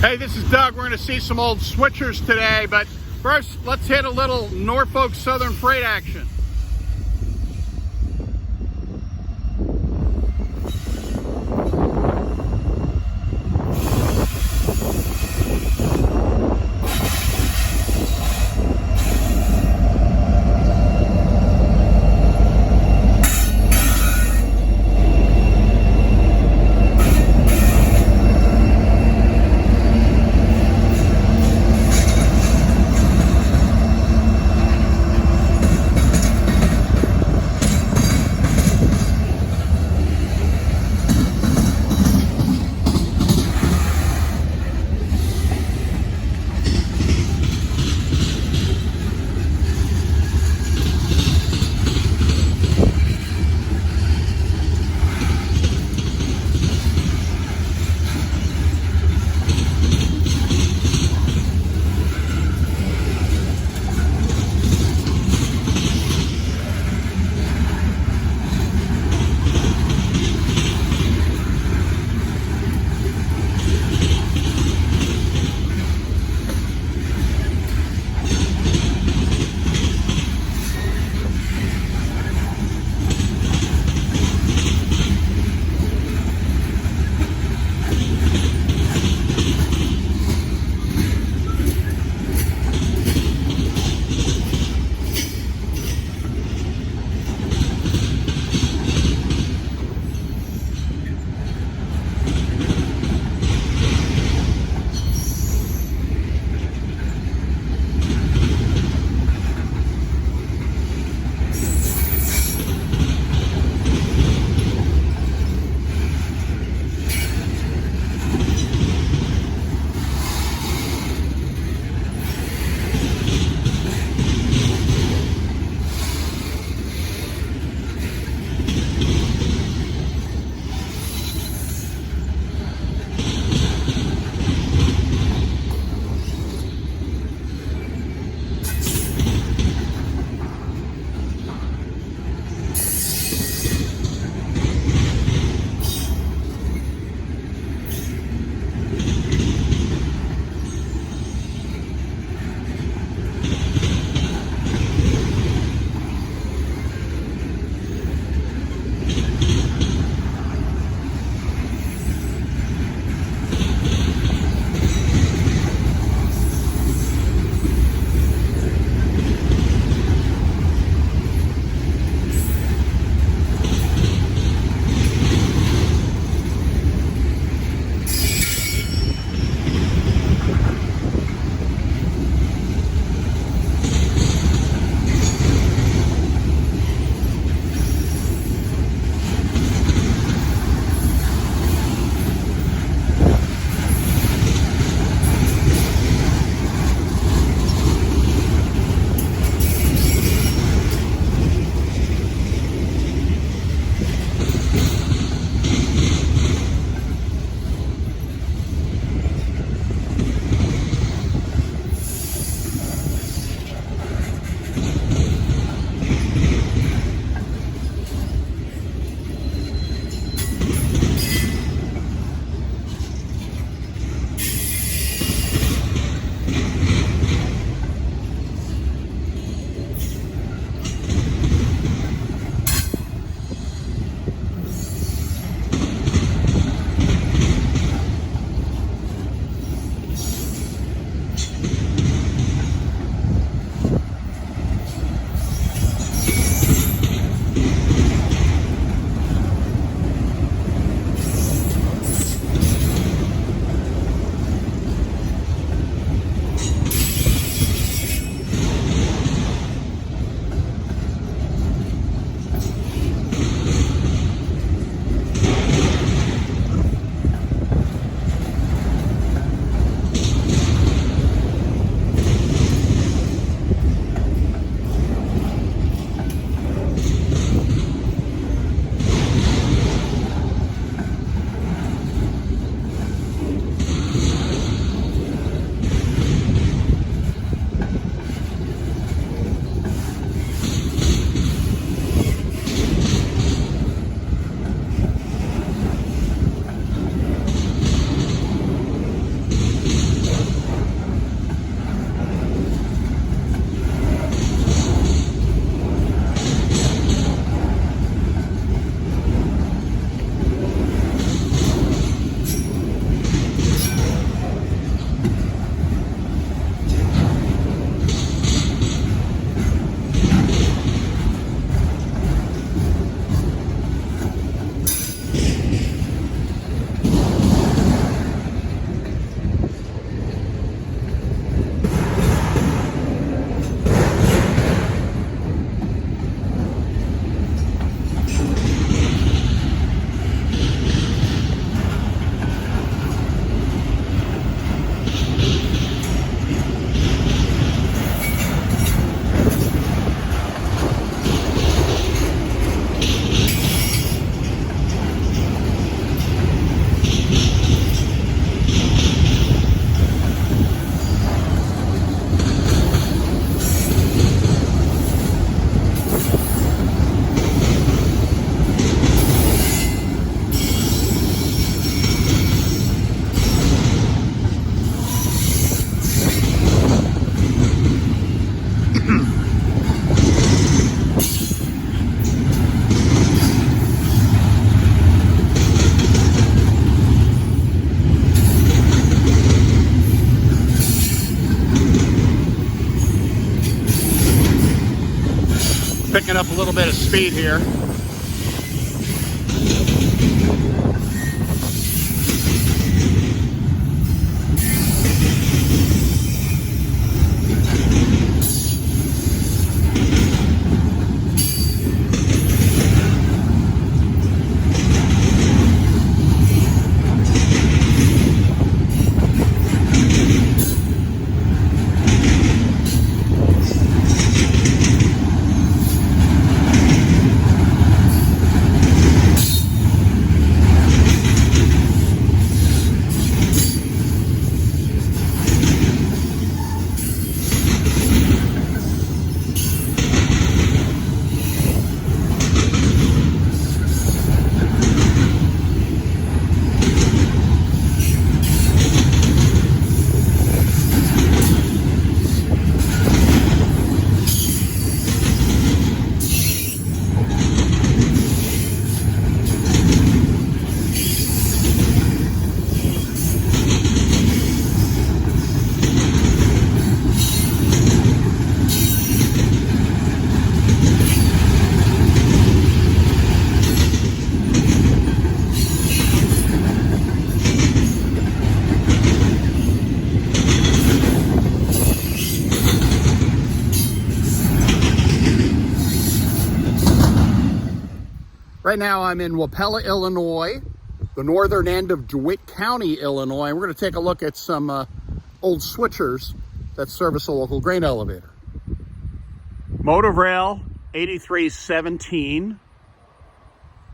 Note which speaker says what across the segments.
Speaker 1: Hey, this is Doug. We're going to see some old switchers today, but first, let's hit a little Norfolk Southern freight action. picking up a little bit of speed here. Right now I'm in Wapella, Illinois, the northern end of DeWitt County, Illinois, and we're going to take a look at some old switchers that service a local grain elevator. Motive Rail 8317,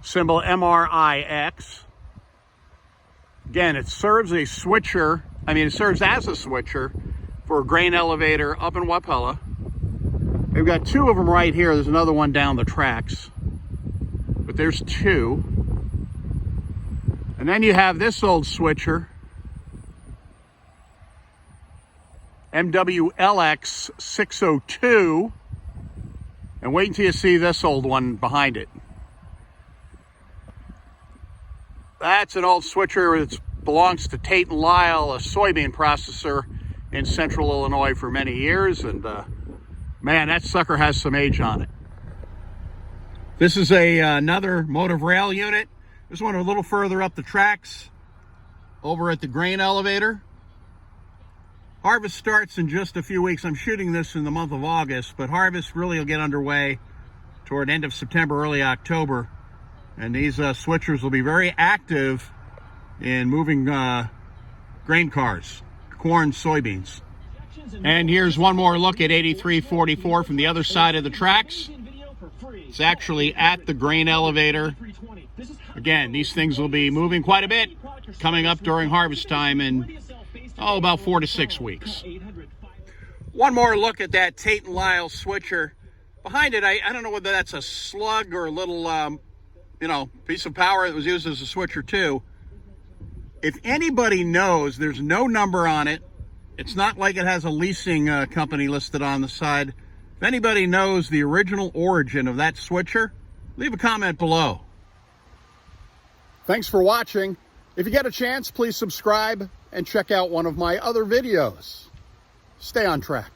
Speaker 1: symbol MRIX. Again, it serves a switcher, it serves as a switcher for a grain elevator up in Wapella. We've got two of them right here. There's another one down the tracks. But there's two. And then you have this old switcher, MWLX 602. And wait until you see this old one behind it. That's an old switcher that belongs to Tate & Lyle, a soybean processor in central Illinois for many years. And man, that sucker has some age on it. This is another Motive Rail unit. This one a little further up the tracks over at the grain elevator. Harvest starts in just a few weeks. I'm shooting this in the month of August, but harvest really will get underway toward end of September, early October. And these switchers will be very active in moving grain cars, corn, soybeans. And here's one more look at 8344 from the other side of the tracks. It's actually at the grain elevator. Again, these things will be moving quite a bit coming up during harvest time in, about 4 to 6 weeks. One more look at that Tate & Lyle switcher. Behind it, I don't know whether that's a slug or a little, piece of power that was used as a switcher too. If anybody knows, there's no number on it. It's not like it has a leasing company listed on the side. If anybody knows the original origin of that switcher, leave a comment below. Thanks for watching. If you get a chance, please subscribe and check out one of my other videos. Stay on track.